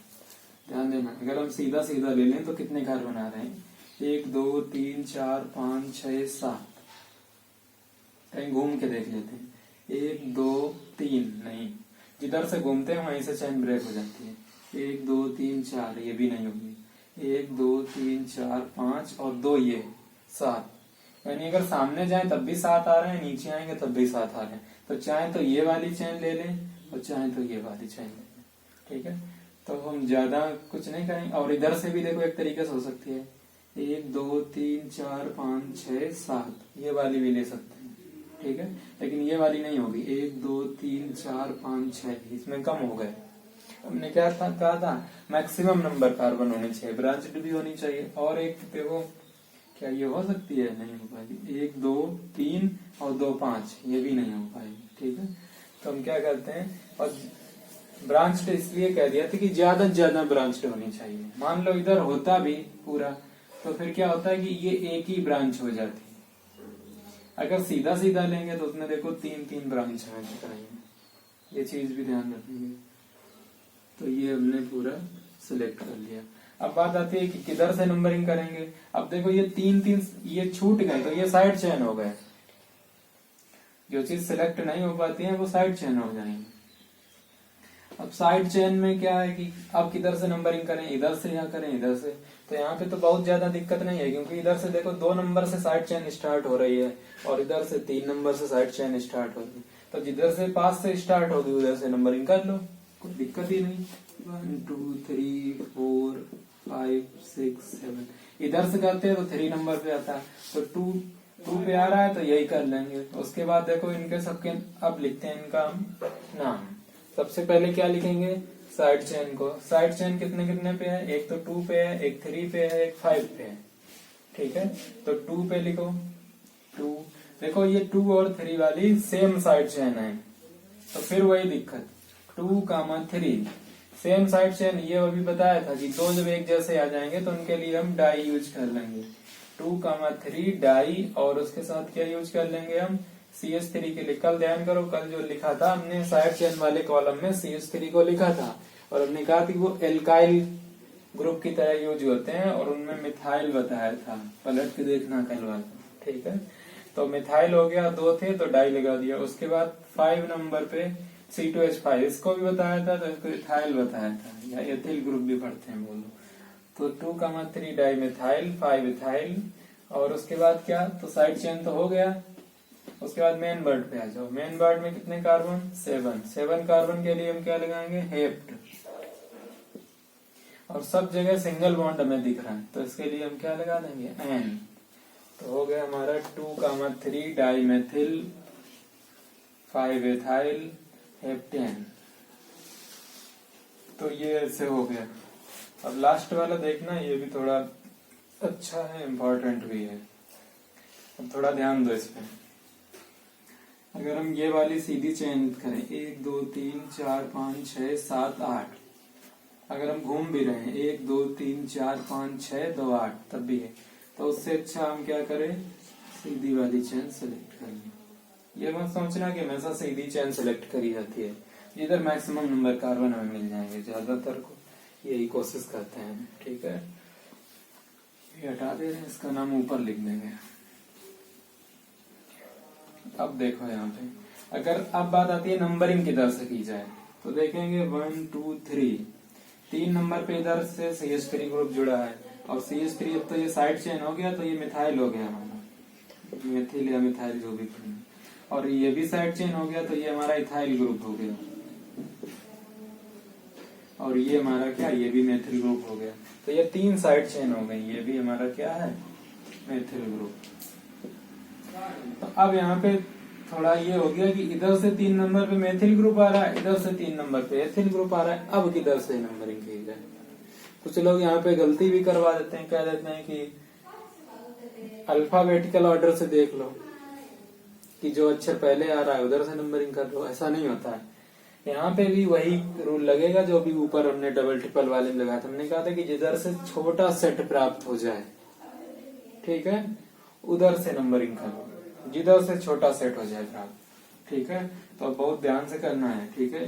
ध्यान देना। अगर हम सीधा सीधा ले लें तो कितने घर बना रहे हैं, 1 2 3 4 5 6 7, कहीं घूम के देख लेते हैं, 1 2 3, नहीं, जिधर से घूमते हैं वहीं से चेन ब्रेक हो जाती है, 1 2 3 4, ये भी नहीं होगी, 1 2 3 4 5 और 2, ये 7, यानी अगर सामने जाए तब भी 7 आ रहे हैं, नीचे आएंगे तब भी 7 आ रहे हैं। तो चाहे तो ये वाली चेन ले लें और चाहे तो ये वाली चेन ले लें, ठीक है। तो हम ज्यादा कुछ नहीं करेंगे। और इधर से भी देखो एक तरीके से हो सकती है, 1 2 3 4 5 6 7, ये वाली भी ले सकते हैं, ठीक है। लेकिन ये वाली नहीं होगी, 1 2 3 4 5 6, इसमें कम हो गए। हमने क्या कहा था, मैक्सिमम नंबर कार्बन होने चाहिए, ब्रांच्ड भी होनी चाहिए। और एक देखो, क्या ये हो सकती है, नहीं हो पाएगी, 1 2 3 और 2 5, ये भी नहीं हो पाएगी, ठीक है। तो हम क्या करते हैं, और ब्रांच्ड इसलिए कह दिया था कि ज्यादा से ज्यादा ब्रांच्ड होनी चाहिए। मान लो इधर होता भी पूरा, तो फिर क्या होता है कि ये एक ही ब्रांच हो जाती है। अगर सीधा सीधा लेंगे तो उसमें देखो 3 ब्रांच है, ये चीज भी ध्यान रखेंगे। तो ये हमने पूरा सिलेक्ट कर लिया। अब बात आती है कि किधर से नंबरिंग करेंगे। अब देखो ये 3 ये छूट गए, तो ये साइड चेन हो गए। जो चीज सिलेक्ट नहीं हो पाती है वो साइड चेन हो जाएंगे। अब साइड चेन में क्या है कि अब किधर से नंबरिंग करें, इधर से या करें इधर से। तो यहाँ पे तो बहुत ज्यादा दिक्कत नहीं है, क्योंकि इधर से देखो 2 नंबर से साइड चेन स्टार्ट हो रही है और इधर से 3 नंबर से साइड चेन स्टार्ट हो रही है। तो जिधर से 5 से स्टार्ट होगी उधर से नंबरिंग कर लो, कोई दिक्कत ही नहीं। 1 2 3 4 5 6 7, इधर से करते हैं तो 3 नंबर पे आता है, तो 2 पे आ रहा है तो यही कर लेंगे। उसके बाद देखो इनके सबके अब लिखते हैं इनका हम नाम। सबसे पहले क्या लिखेंगे, साइड चेन को। साइड चेन कितने कितने पे है, एक तो 2 पे है, एक 3 पे है, एक 5 पे है, ठीक है। तो 2 पे लिखो 2। देखो ये 2 और 3 वाली सेम साइड चेन है, तो फिर वही दिक्कत, 2 3 सेम साइड चेन। ये अभी बताया था कि 2 जब एक जैसे आ जाएंगे तो उनके लिए हम डाई यूज कर लेंगे, 2 3 डाई। और उसके साथ क्या यूज कर लेंगे हम, CH3 के लिए। कल ध्यान करो, कल जो लिखा था हमने साइड चेन वाले कॉलम में CH3 को लिखा था, और हमने कहा कि वो एल्काइल ग्रुप की तरह यूज होते हैं, और उनमें मिथाइल बताया था, पलट के देखना कल वाला, ठीक है। तो मिथाइल हो गया, 2 थे तो डाई लगा दिया। उसके बाद 5 नंबर पे C2H5, इसको भी बताया था, तो इसको इथाइल बताया था, या एथिल ग्रुप भी पढ़ते हैं बोलो। तो 2 3 डाई मिथाइल, 5 इथाइल। और उसके बाद क्या, तो साइड चेन तो हो गया। उसके बाद मेन वर्ड पे आ जाओ। मेन वर्ड में कितने कार्बन, 7 कार्बन के लिए हम क्या लगाएंगे, हेप्ट। और सब जगह सिंगल बॉन्ड हमें दिख रहा है, तो इसके लिए हम क्या लगा देंगे, एन। तो हो गया हमारा 2 3 डाई मेथिल, 5 एथाइल, हेप्टेन। तो ये ऐसे हो गया। अब लास्ट वाला देखना, ये भी थोड़ा अच्छा है, इम्पोर्टेंट भी है। अब थोड़ा ध्यान दो इसमें। अगर हम ये वाली सीधी चेन करें, 1 2 3 4 5 6 7 8, अगर हम घूम भी रहे हैं 1 2 3 4 5 6 2 8, तब भी है, तो उससे अच्छा हम क्या करें, सीधी वाली चेन सेलेक्ट कर लें। ये मत सोचना कि हमेशा सीधी चेन सेलेक्ट करी जाती है, जिधर मैक्सिमम नंबर कार्बन हमें मिल जाएंगे, ज्यादातर को यही कोशिश करते हैं, ठीक है। ये हटा दे रहे हैं, इसका नाम ऊपर लिख देंगे। अब देखो यहाँ पे अगर अब बात आती है नंबरिंग किधर से की जाए, तो देखेंगे 1 2 3 3 नंबर पे इधर से CH3 ग्रुप जुड़ा है, और CH3 अब तो ये साइड चेन हो गया, तो ये मिथाइल हो गया हमारा, मिथिल या मिथाइल जो भी कहना, और ये भी साइड चेन हो गया, तो ये हमारा इथाइल ग्रुप हो गया, और ये हमारा क्या, ये भी मेथिल ग्रुप हो गया। तो ये 3 साइड चेन हो गई, ये भी हमारा क्या है, मेथिल ग्रुप। तो अब यहाँ पे थोड़ा ये हो गया कि इधर से 3 नंबर पे मेथिल ग्रुप आ रहा है, इधर से 3 नंबर पे एथिल ग्रुप आ रहा है, अब किधर से नंबरिंग की जाए। कुछ लोग यहाँ पे गलती भी करवा देते हैं, कह देते हैं कि अल्फाबेटिकल ऑर्डर से देख लो, कि जो अक्षर पहले आ रहा है उधर से नंबरिंग कर लो। ऐसा नहीं होता है, यहाँ पे भी वही रूल लगेगा जो भी ऊपर हमने डबल ट्रिपल वाले में लगाया था। हमने कहा था कि जिधर से छोटा सेट प्राप्त हो जाए, ठीक है, उधर से नंबरिंग करो, जिधर से छोटा सेट हो जाए प्राप्त, ठीक है। तो बहुत ध्यान से करना है, ठीक है।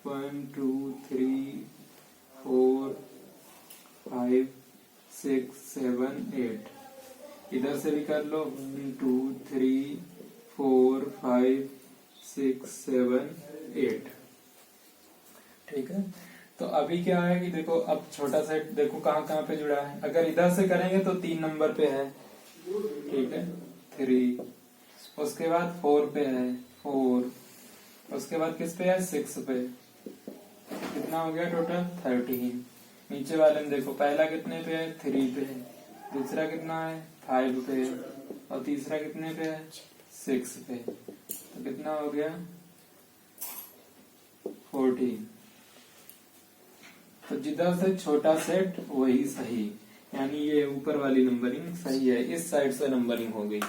1 2 3 4 5 6 7 8 इधर से भी कर लो, 1 2 3 4 5 6 7 8, ठीक है। तो अभी क्या है कि देखो, अब छोटा सेट देखो कहाँ कहाँ पे जुड़ा है। अगर इधर से करेंगे तो 3 नंबर पे है, ठीक है, 3, उसके बाद 4 पे है 4, उसके बाद किस पे है, 6 पे। कितना हो गया टोटल, 13। नीचे वाले में देखो, पहला कितने पे है, 3 पे है, दूसरा कितना है, 5 पे है, और तीसरा कितने पे है, 6 पे। तो कितना हो गया, 14। तो जिधर से छोटा सेट वही सही, यानी ये ऊपर वाली नंबरिंग सही है, इस साइड से नंबरिंग हो गई,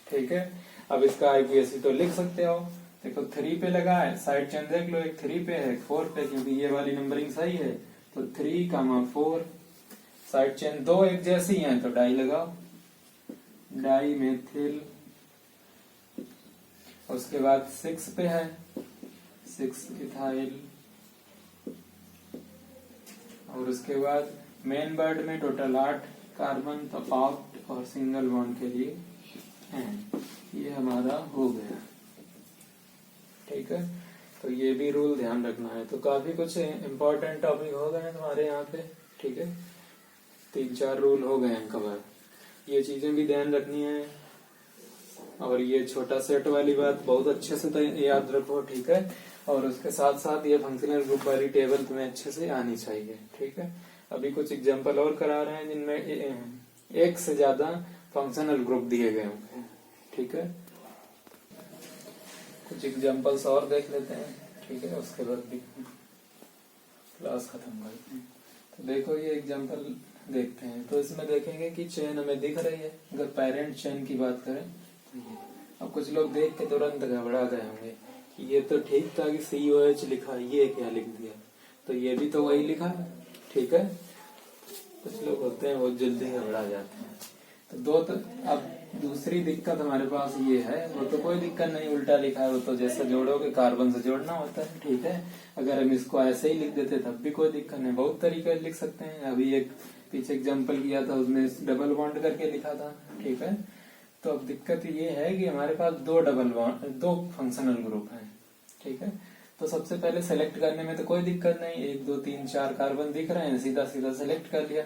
ठीक है। अब इसका IPSC तो लिख सकते हो, देखो 3 पे लगा है, साइड चेन देख लो, एक 3 पे है, 4 पे, क्योंकि ये वाली नंबरिंग सही है, तो 3, 4, साइड चेन 2 एक जैसी है, तो डाई लगाओ, डाई मेथिल। उसके बाद 6 पे है, 6 इथाइल, और उसके बाद मेन बर्ड में टोटल 8 कार्बन, तो ऑक्ट और सिंगल बॉन्ड के लिए एंड, ये हमारा हो गया, ठीक है। तो ये भी रूल ध्यान रखना है। तो काफी कुछ इम्पोर्टेंट टॉपिक हो गए हैं तुम्हारे यहाँ पे, ठीक है, 3-4 रूल हो गए हैं कवर, ये चीजें भी ध्यान रखनी है। और ये छोटा सेट वाली बात बहुत अच्छे से याद रखो, ठीक है। और उसके साथ साथ ये फंक्शनल ग्रुप वाली टेबल तुम्हें अच्छे से आनी चाहिए, ठीक है। अभी कुछ एग्जांपल और करा रहे हैं जिनमें एक से ज्यादा फंक्शनल ग्रुप दिए गए होंगे, ठीक है। कुछ एग्जांपल्स और देख लेते हैं, ठीक है, उसके बाद भी क्लास खत्म करते हैं। तो देखो ये एग्जांपल देखते हैं, तो इसमें देखेंगे कि चेन हमें दिख रही है। अगर पेरेंट चेन की बात करें तो ये, अब कुछ लोग देख के तुरंत घबरा गए होंगे कि ये तो ठीक था कि COH लिखा, ये क्या लिख दिया, तो ये भी तो वही लिखा है, ठीक है। कुछ लोग होते हैं बहुत जल्दी घबरा जाते हैं। तो अब दूसरी दिक्कत हमारे पास ये है, वो तो कोई दिक्कत नहीं, उल्टा लिखा है, वो तो जैसा जोड़ोगे कार्बन से जोड़ना होता है, ठीक है। अगर हम इसको ऐसे ही लिख देते तब भी कोई दिक्कत नहीं, बहुत तरीके लिख सकते हैं। अभी एक पीछे एग्जांपल किया था, उसमें डबल बॉन्ड करके लिखा था, ठीक है। तो अब दिक्कत ये है कि हमारे पास 2 फंक्शनल ग्रुप है, ठीक है। तो सबसे पहले सेलेक्ट करने में तो कोई दिक्कत नहीं, 1 2 3 4 कार्बन दिख रहे हैं, सीधा सीधा सेलेक्ट कर लिया।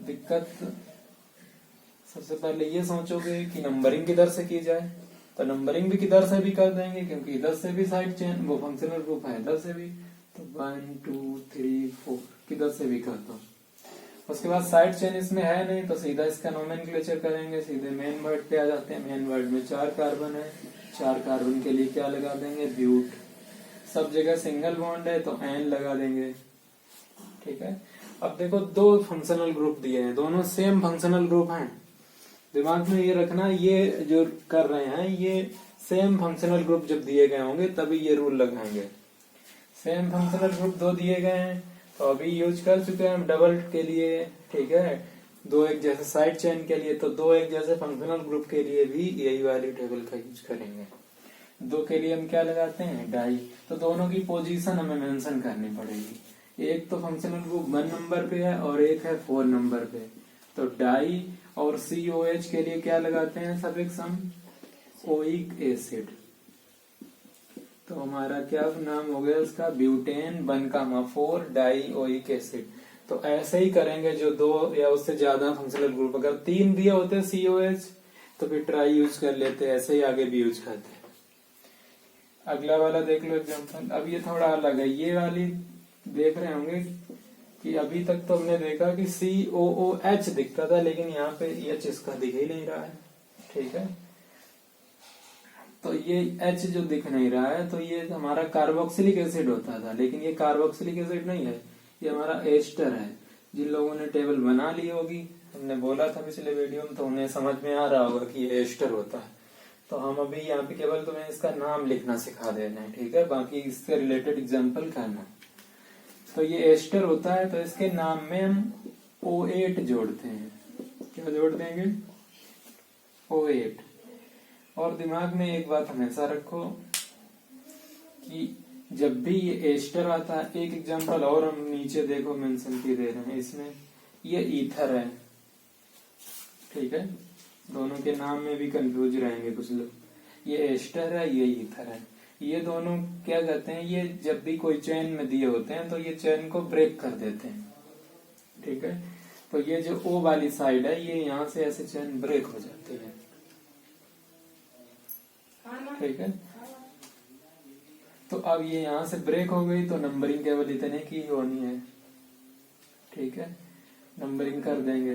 दिक्कत सबसे पहले ये सोचोगे कि नंबरिंग किधर से की जाए, तो नंबरिंग भी किधर से भी कर देंगे, क्योंकि इधर से भी साइड चेन वो फंक्शनल ग्रुप है, इधर से भी, तो 1 2 3 4 किधर से भी कर दो। उसके बाद साइड चेन इसमें है नहीं, तो सीधा इसका नोमेनक्लेचर करेंगे, सीधे मेन वर्ड पे आ जाते हैं। मेन वर्ड में 4 कार्बन है, 4 कार्बन के लिए क्या लगा देंगे, ब्यूट। सब जगह सिंगल बॉन्ड है तो एन लगा देंगे, ठीक है। अब देखो 2 फंक्शनल ग्रुप दिए हैं, दोनों सेम फंक्शनल ग्रुप हैं, दिमाग में ये रखना, ये जो कर रहे हैं ये सेम फंक्शनल ग्रुप जब दिए गए होंगे तभी ये रूल लगाएंगे। सेम फंक्शनल ग्रुप 2 दिए गए हैं, तो अभी यूज कर चुके हैं हम डबल के लिए, ठीक है। 2 एक जैसे साइड चेन के लिए, तो 2 एक जैसे फंक्शनल ग्रुप के लिए भी यही वाली टेबल का यूज करेंगे। 2 के लिए हम क्या लगाते हैं, डाई। तो दोनों की पोजीशन हमें मेंशन करनी पड़ेगी, एक तो फंक्शनल ग्रुप 1 नंबर पे है और एक है 4 नंबर पे। तो डाई और COH के लिए क्या लगाते हैं, सफिक्स हम ओइक एसिड, तो हमारा क्या नाम हो गया उसका, ब्यूटेन 1,4 डाइओइक एसिड। तो ऐसे ही करेंगे जो 2 या उससे ज्यादा फंक्शनल ग्रुप, अगर 3 दिए होते COH तो फिर ट्राई यूज कर लेते, ऐसे ही आगे भी यूज करते। अगला वाला देख लो एग्जांपल। अब ये थोड़ा अलग है, ये वाली देख रहे होंगे कि अभी तक तो हमने देखा कि COOH दिखता था, लेकिन यहाँ पे H इसका दिख ही नहीं रहा है। ठीक है, तो ये H जो दिख नहीं रहा है तो ये हमारा कार्बोक्सिलिक एसिड होता था, लेकिन ये कार्बोक्सिलिक एसिड नहीं है, ये हमारा एस्टर है। जिन लोगों ने टेबल बना ली होगी, हमने बोला था पिछले वीडियो में, तो उन्हें समझ में आ रहा होगा कि ये एस्टर होता है। तो हम अभी यहाँ पे केवल तुम्हें इसका नाम लिखना सिखा दे रहे हैं, ठीक है, बाकी इससे रिलेटेड एग्जाम्पल करना। तो ये एस्टर होता है, तो इसके नाम में हम O8 जोड़ते हैं। क्या जोड़ देंगे? O8। और दिमाग में एक बात हमेशा रखो कि जब भी ये एस्टर आता है, एक एग्जांपल और हम नीचे देखो मेंशन की दे रहे हैं, इसमें ये ईथर है। ठीक है, दोनों के नाम में भी कंफ्यूज रहेंगे कुछ लोग। ये एस्टर है, ये ईथर है। ये दोनों क्या कहते हैं, ये जब भी कोई चेन में दिए होते हैं तो ये चेन को ब्रेक कर देते हैं। ठीक है, तो ये जो O वाली साइड है, ये यहाँ से ऐसे चेन ब्रेक हो जाती है। ठीक है, तो अब ये यहाँ से ब्रेक हो गई, तो नंबरिंग केवल इतने की होनी है। ठीक है, नंबरिंग कर देंगे,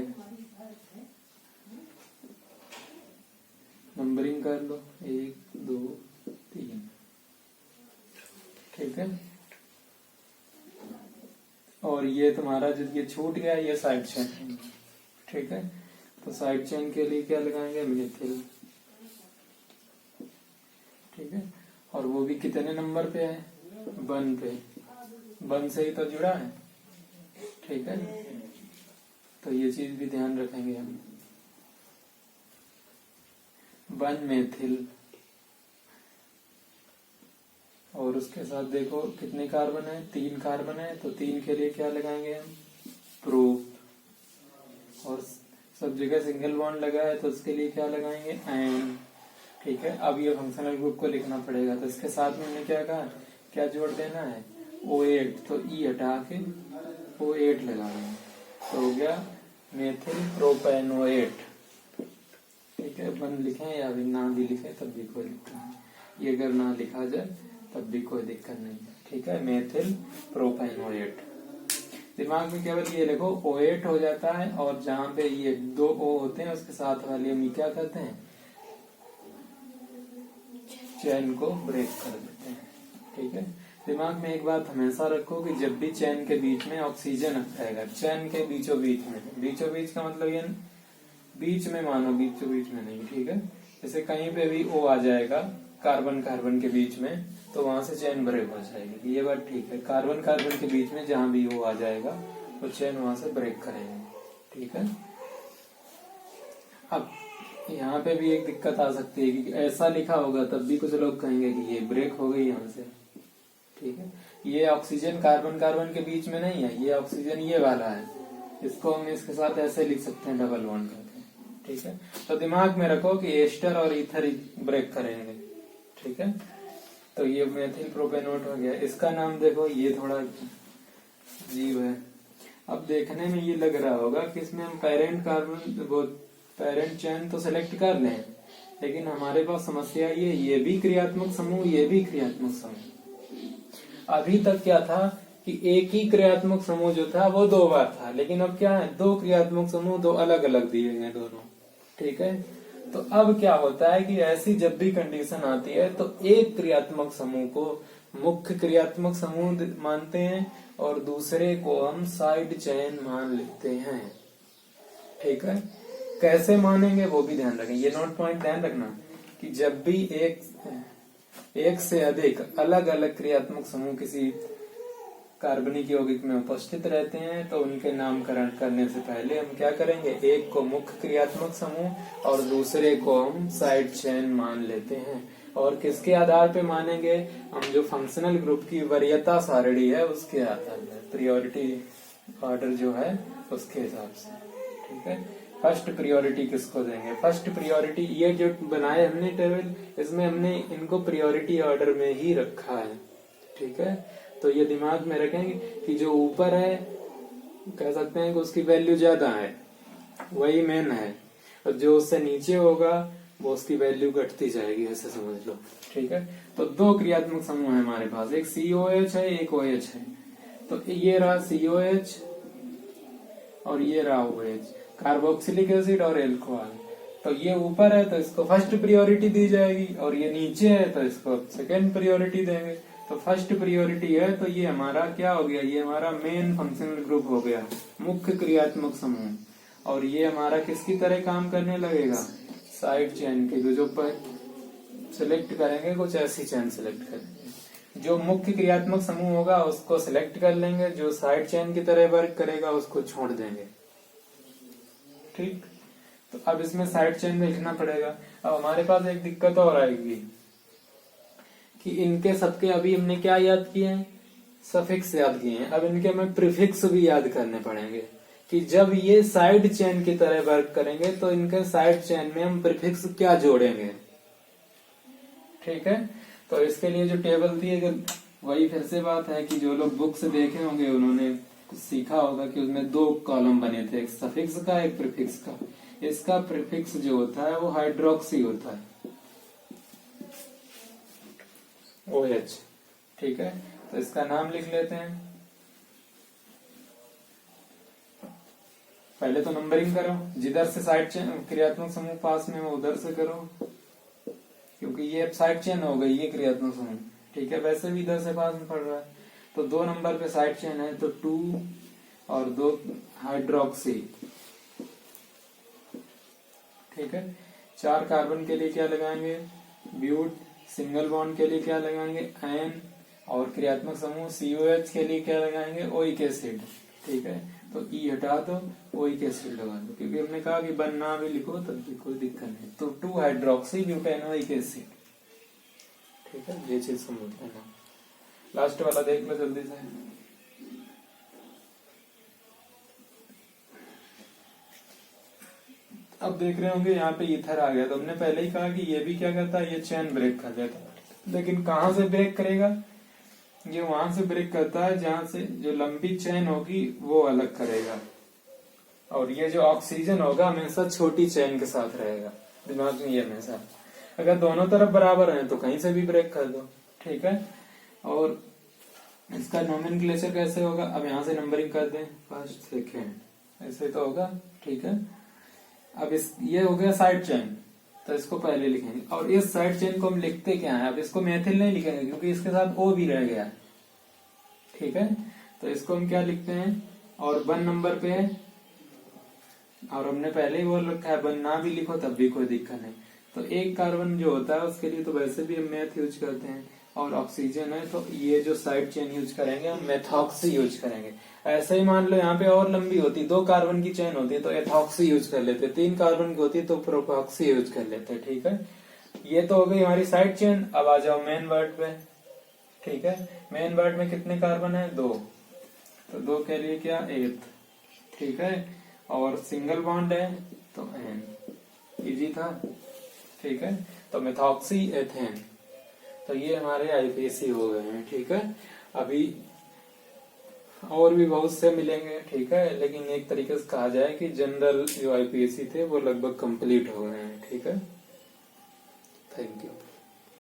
नंबरिंग कर लो 1 2 3। ठीक है, और ये तुम्हारा जो ये छूट गया, ये साइड चेन। ठीक है, तो साइड चेन के लिए क्या लगाएंगे? मिथिल। ठीक है, और वो भी कितने नंबर पे है? 1 पे। 1 से ही तो जुड़ा है। ठीक है, तो ये चीज भी ध्यान रखेंगे हम। 1 मेथिल, और उसके साथ देखो कितने कार्बन है? 3 कार्बन है, तो 3 के लिए क्या लगाएंगे हम? प्रो। और सब जगह सिंगल बॉन्ड लगा है, तो उसके लिए क्या लगाएंगे? एन। ठीक है, अब ये फंक्शनल ग्रुप को लिखना पड़ेगा, तो इसके साथ में हमने क्या कहा, क्या जोड़ देना है? O8। तो E हटा के O8 लगाएंगे, तो हो गया मेथिल प्रोपेनोएट। ठीक है, 1 लिखें या भी ना भी लिखें तब भी कोई दिक्कत नहीं, ये अगर ना लिखा जाए तब भी कोई दिक्कत नहीं है। ठीक है, मेथिल प्रोपेनोएट। दिमाग में केवल ये लिखो O8 हो जाता है, और जहां पे ये 2 O होते हैं उसके साथ वाले हम क्या कहते हैं? चेन को ब्रेक कर देते हैं। ठीक है, दिमाग में एक बात हमेशा रखो कि जब भी चेन के बीच में ऑक्सीजन रहेगा, चेन के बीचों बीच में, बीचों बीच का मतलब ये बीच में मानो, बीचों बीच में नहीं। ठीक है, जैसे कहीं पे भी O आ जाएगा कार्बन कार्बन के बीच में, तो वहां से चेन ब्रेक हो जाएगी। ये बात ठीक है, कार्बन कार्बन के बीच में जहां भी O आ जाएगा तो चेन वहां से ब्रेक करेंगे। ठीक है, अब यहाँ पे भी एक दिक्कत आ सकती है कि ऐसा लिखा होगा तब भी कुछ लोग कहेंगे कि ये ब्रेक हो गई यहाँ से। ठीक है, ये ऑक्सीजन कार्बन कार्बन के बीच में नहीं है, ये ऑक्सीजन ये वाला है, इसको हम इसके साथ ऐसे लिख सकते हैं, डबल बॉन्ड करके। ठीक है, तो दिमाग में रखो कि एस्टर और ईथर ब्रेक करेंगे। ठीक है, तो ये मेथिल प्रोपेनोट हो गया। इसका नाम देखो, ये थोड़ा अजीब है। अब देखने में ये लग रहा होगा कि इसमें हम पेरेंट कार्बन, वो पेरेंट चेन तो सिलेक्ट कर लें, लेकिन हमारे पास समस्या ये भी क्रियात्मक समूह, ये भी क्रियात्मक समूह। अभी तक क्या था कि एक ही क्रियात्मक समूह जो था वो 2 बार था, लेकिन अब क्या है, 2 क्रियात्मक समूह 2 अलग अलग दिए गए दोनों। ठीक है, तो अब क्या होता है कि ऐसी जब भी कंडीशन आती है तो एक क्रियात्मक समूह को मुख्य क्रियात्मक समूह मानते हैं और दूसरे को हम साइड चेन मान लेते हैं। ठीक है, कैसे मानेंगे वो भी ध्यान रखें, ये नोट पॉइंट ध्यान रखना कि जब भी एक से अधिक अलग अलग क्रियात्मक समूह किसी कार्बनिक यौगिक में उपस्थित रहते हैं तो उनके नामकरण करने से पहले हम क्या करेंगे, एक को मुख्य क्रियात्मक समूह और दूसरे को हम साइड चेन मान लेते हैं। और किसके आधार पे मानेंगे, हम जो फंक्शनल ग्रुप की वरीयता सारणी है उसके आधार पर, प्रायोरिटी ऑर्डर जो है उसके हिसाब से। ठीक है, फर्स्ट प्रायोरिटी किसको देंगे? फर्स्ट प्रायोरिटी ये जो बनाए हमने टेबल, इसमें हमने इनको प्रायोरिटी ऑर्डर में ही रखा है, ठीक है। तो ये दिमाग में रखेंगे कि जो ऊपर है कह सकते हैं कि उसकी वैल्यू ज्यादा है, वही मेन है, और जो उससे नीचे होगा वो उसकी वैल्यू घटती जाएगी, ऐसे समझ लो, ठीक है। तो दो क्रियात्मक समूह है हमारे पास, एक COH है, एक OH है। तो ये रहा COH और ये रहा OH, कार्बोक्सिलिक एसिड और एल्कोहल। तो ये ऊपर है तो इसको फर्स्ट प्रायोरिटी दी जाएगी, और ये नीचे है तो इसको सेकंड प्रायोरिटी देंगे। तो फर्स्ट प्रायोरिटी है तो ये हमारा क्या हो गया, ये हमारा मेन फंक्शनल ग्रुप हो गया, मुख्य क्रियात्मक समूह। और ये हमारा किसकी तरह काम करने लगेगा, साइड चेन के, जो सिलेक्ट करेंगे कुछ ऐसी चेन सिलेक्ट करेंगे। जो मुख्य क्रियात्मक समूह होगा उसको सिलेक्ट कर लेंगे, जो साइड चेन की तरह वर्क करेगा उसको छोड़ देंगे, ठीक। तो अब इसमें साइड चेन में लिखना पड़ेगा। अब हमारे पास एक दिक्कत और आएगी कि इनके सबके अभी हमने क्या याद किए हैं, सफिक्स याद किए हैं। अब इनके हमें प्रीफिक्स भी याद करने पड़ेंगे कि जब ये साइड चेन की तरह वर्क करेंगे तो इनके साइड चेन में हम प्रीफिक्स क्या जोड़ेंगे, ठीक है। तो इसके लिए जो टेबल थी, अगर वही फिर से बात है कि जो लोग बुक से देखे होंगे उन्होंने कुछ सीखा होगा कि उसमें दो कॉलम बने थे, एक सफिक्स का एक प्रीफिक्स का। इसका प्रीफिक्स जो होता है वो हाइड्रोक्सी होता है, OH, ठीक है। तो इसका नाम लिख लेते हैं। पहले तो नंबरिंग करो, जिधर से साइड चेन क्रियात्मक समूह पास में हो उधर से करो, क्योंकि ये साइड चेन हो गई ये क्रियात्मक समूह, ठीक है। वैसे भी इधर से पास में पड़ रहा है, तो 2 नंबर पे साइड चेन है तो 2 और 2 हाइड्रोक्सी, ठीक है। 4 कार्बन के लिए क्या लगाएंगे, ब्यूट। सिंगल बॉन्ड के लिए क्या लगाएंगे, एन। और क्रियात्मक समूह COH के लिए क्या लगाएंगे, ओइक एसिड, ठीक है। तो ई हटा दो, ओइक एसिड लगा दो, क्योंकि हमने कहा कि बनना भी लिखो तब भी कोई दिक्कत नहीं। तो 2 हाइड्रोक्सी ब्यूटेनोइक एसिड, ठीक है। ये चीज समझ लेना। लास्ट वाला देख लो जल्दी से। अब देख रहे होंगे यहाँ पे ईथर आ गया, तो हमने पहले ही कहा कि ये भी क्या करता है, ये चेन ब्रेक कर देता है। लेकिन कहाँ से ब्रेक करेगा, ये वहां से ब्रेक करता है जहां से जो लंबी चेन होगी वो अलग करेगा, और ये जो ऑक्सीजन होगा हमेशा छोटी चेन के साथ रहेगा, दिमाग में ये हमेशा। अगर दोनों तरफ बराबर हैं तो कहीं से भी ब्रेक कर दो, ठीक है। और इसका नोमेनक्लेचर कैसे होगा, अब यहाँ से नंबरिंग कर दें, फर्स्ट सेकेंड, ऐसे तो होगा, ठीक है। अब ये हो गया साइड चेन, तो इसको पहले लिखेंगे। और इस साइड चेन को हम लिखते क्या है, अब इसको मेथिल नहीं लिखेंगे क्योंकि इसके साथ O भी रह गया, ठीक है। तो इसको हम क्या लिखते हैं, और 1 नंबर पे है, और हमने पहले ही बोल रखा है 1 ना भी लिखो तब भी कोई दिक्कत नहीं। तो एक कार्बन जो होता है उसके लिए तो वैसे भी हम मेथ यूज करते हैं, और ऑक्सीजन है तो ये जो साइड चेन यूज करेंगे हम मेथॉक्सी यूज करेंगे। ऐसे ही मान लो यहाँ पे और लंबी होती, 2 कार्बन की चेन होती तो एथॉक्सी यूज कर लेते, 3 कार्बन की होती तो प्रोपॉक्सी यूज कर लेते, ठीक है। ये तो हो गई हमारी साइड चेन। अब आ जाओ मेन वर्ड पे, ठीक है। मेन वर्ड में कितने कार्बन है, 2, तो 2 के लिए क्या, 8, ठीक है। और सिंगल बॉन्ड है तो एन, इजी था, ठीक है। तो मेथॉक्सी एथेन, तो ये हमारे IPAC हो गए हैं, ठीक है। अभी और भी बहुत से मिलेंगे, ठीक है, लेकिन एक तरीके से कहा जाए कि जनरल जो IPAC थे वो लगभग कंप्लीट हो गए हैं, ठीक है। Thank you.